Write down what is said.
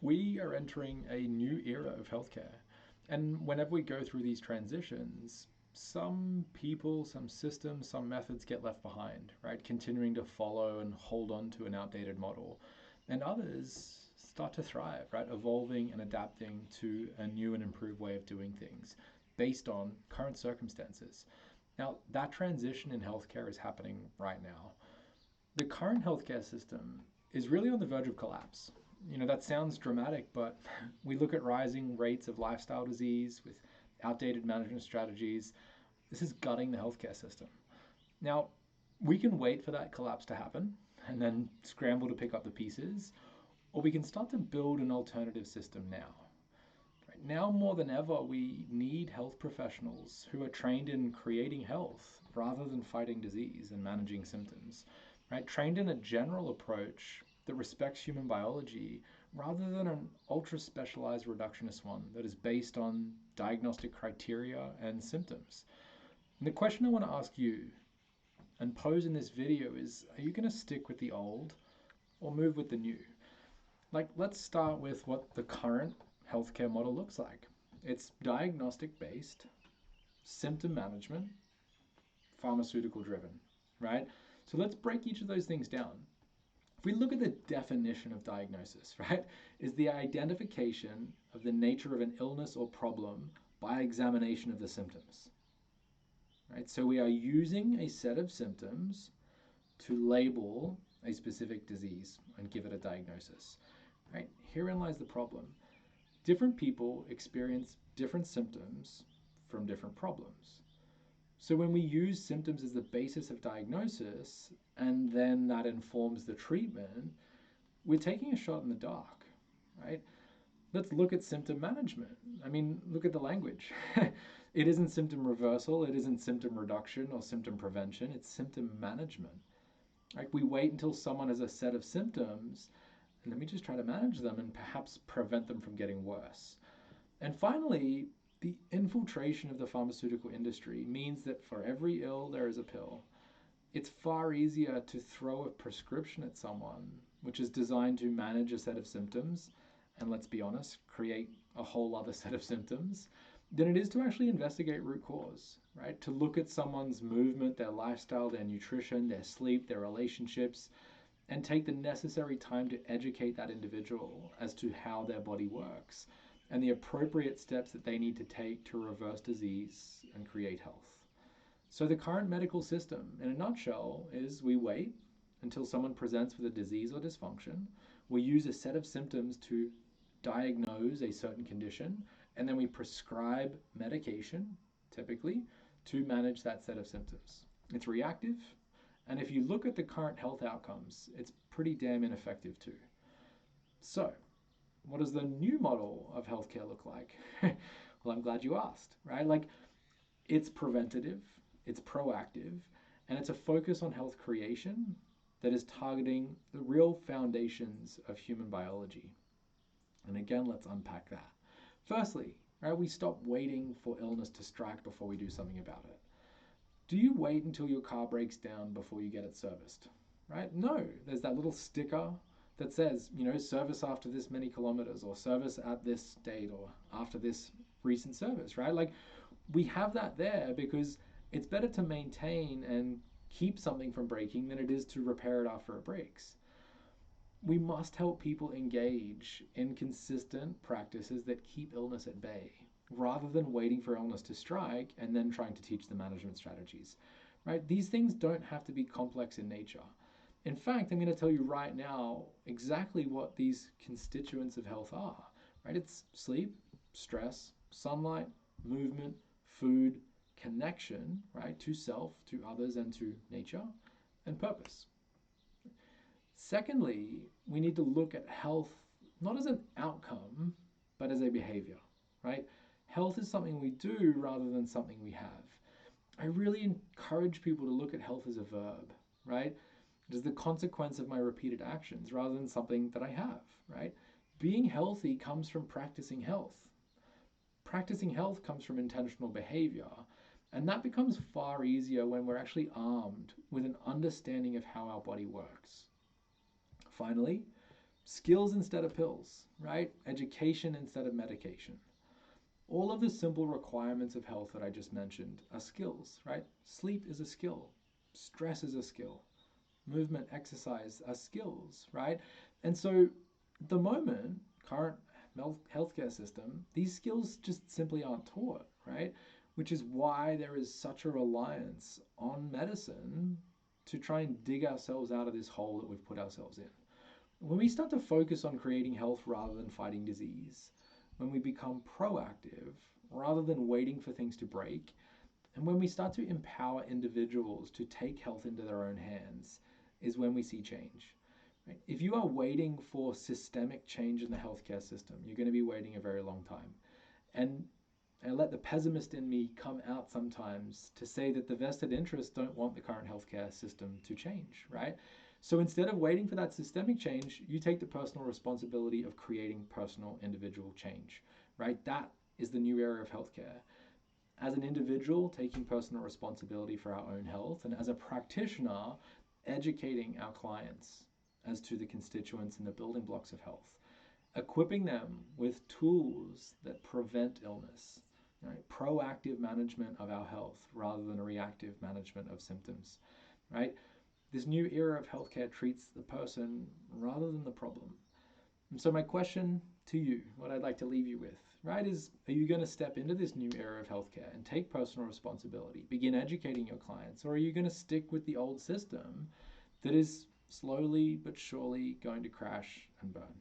We are entering a new era of healthcare. And whenever we go through these transitions, some people, some systems, some methods get left behind, right? Continuing to follow and hold on to an outdated model. And others start to thrive, right? Evolving and adapting to a new and improved way of doing things based on current circumstances. Now, that transition in healthcare is happening right now. The current healthcare system is really on the verge of collapse. That sounds dramatic, but we look at rising rates of lifestyle disease with outdated management strategies. This is gutting the healthcare system. Now, we can wait for that collapse to happen and then scramble to pick up the pieces, or we can start to build an alternative system now. Right now, more than ever, we need health professionals who are trained in creating health rather than fighting disease and managing symptoms, right? Trained in a general approach that respects human biology rather than an ultra specialized reductionist one that is based on diagnostic criteria and symptoms. And the question I want to ask you and pose in this video is, are you going to stick with the old or move with the new? Let's start with what the current healthcare model looks like. It's diagnostic based, symptom management, pharmaceutical driven, right? So let's break each of those things down. If we look at the definition of diagnosis, right, is the identification of the nature of an illness or problem by examination of the symptoms, right? So we are using a set of symptoms to label a specific disease and give it a diagnosis, right? Herein lies the problem. Different people experience different symptoms from different problems. So when we use symptoms as the basis of diagnosis and then that informs the treatment, we're taking a shot in the dark, right? Let's look at symptom management. Look at the language. It isn't symptom reversal, it isn't symptom reduction or symptom prevention, it's symptom management. Like, we wait until someone has a set of symptoms and then we just try to manage them and perhaps prevent them from getting worse. And finally, the infiltration of the pharmaceutical industry means that for every ill, there is a pill. It's far easier to throw a prescription at someone, which is designed to manage a set of symptoms, and let's be honest, create a whole other set of symptoms, than it is to actually investigate root cause, right? To look at someone's movement, their lifestyle, their nutrition, their sleep, their relationships, and take the necessary time to educate that individual as to how their body works and the appropriate steps that they need to take to reverse disease and create health. So the current medical system, in a nutshell, is we wait until someone presents with a disease or dysfunction. We use a set of symptoms to diagnose a certain condition, and then we prescribe medication, typically, to manage that set of symptoms. It's reactive, and if you look at the current health outcomes, it's pretty damn ineffective too. So, what does the new model of healthcare look like? Well, I'm glad you asked, right? It's preventative, it's proactive, and it's a focus on health creation that is targeting the real foundations of human biology. And again, let's unpack that. Firstly, right, we stop waiting for illness to strike before we do something about it. Do you wait until your car breaks down before you get it serviced? Right? No, there's that little sticker that says, service after this many kilometers, or service at this date, or after this recent service, right? We have that there because it's better to maintain and keep something from breaking than it is to repair it after it breaks. We must help people engage in consistent practices that keep illness at bay, rather than waiting for illness to strike and then trying to teach the management strategies, right? These things don't have to be complex in nature. In fact, I'm going to tell you right now exactly what these constituents of health are, right? It's sleep, stress, sunlight, movement, food, connection, right, to self, to others, and to nature, and purpose. Secondly, we need to look at health not as an outcome, but as a behavior, right? Health is something we do rather than something we have. I really encourage people to look at health as a verb, right? It is the consequence of my repeated actions rather than something that I have, right? Being healthy comes from practicing health. Practicing health comes from intentional behavior, and that becomes far easier when we're actually armed with an understanding of how our body works. Finally, skills instead of pills, right? Education instead of medication. All of the simple requirements of health that I just mentioned are skills, right? Sleep is a skill, stress is a skill, movement, exercise are skills, right? And so at the moment, current healthcare system, these skills just simply aren't taught, right? Which is why there is such a reliance on medicine to try and dig ourselves out of this hole that we've put ourselves in. When we start to focus on creating health rather than fighting disease, when we become proactive rather than waiting for things to break, and when we start to empower individuals to take health into their own hands, is when we see change. Right? If you are waiting for systemic change in the healthcare system, you're going to be waiting a very long time. And I let the pessimist in me come out sometimes to say that the vested interests don't want the current healthcare system to change, right? So instead of waiting for that systemic change, you take the personal responsibility of creating personal individual change, right? That is the new era of healthcare. As an individual, taking personal responsibility for our own health, and as a practitioner, educating our clients as to the constituents and the building blocks of health, equipping them with tools that prevent illness, right? Proactive management of our health rather than a reactive management of symptoms, right? This new era of healthcare treats the person rather than the problem. And so my question to you, what I'd like to leave you with, right, is are you going to step into this new era of healthcare and take personal responsibility, begin educating your clients, or are you going to stick with the old system that is slowly but surely going to crash and burn?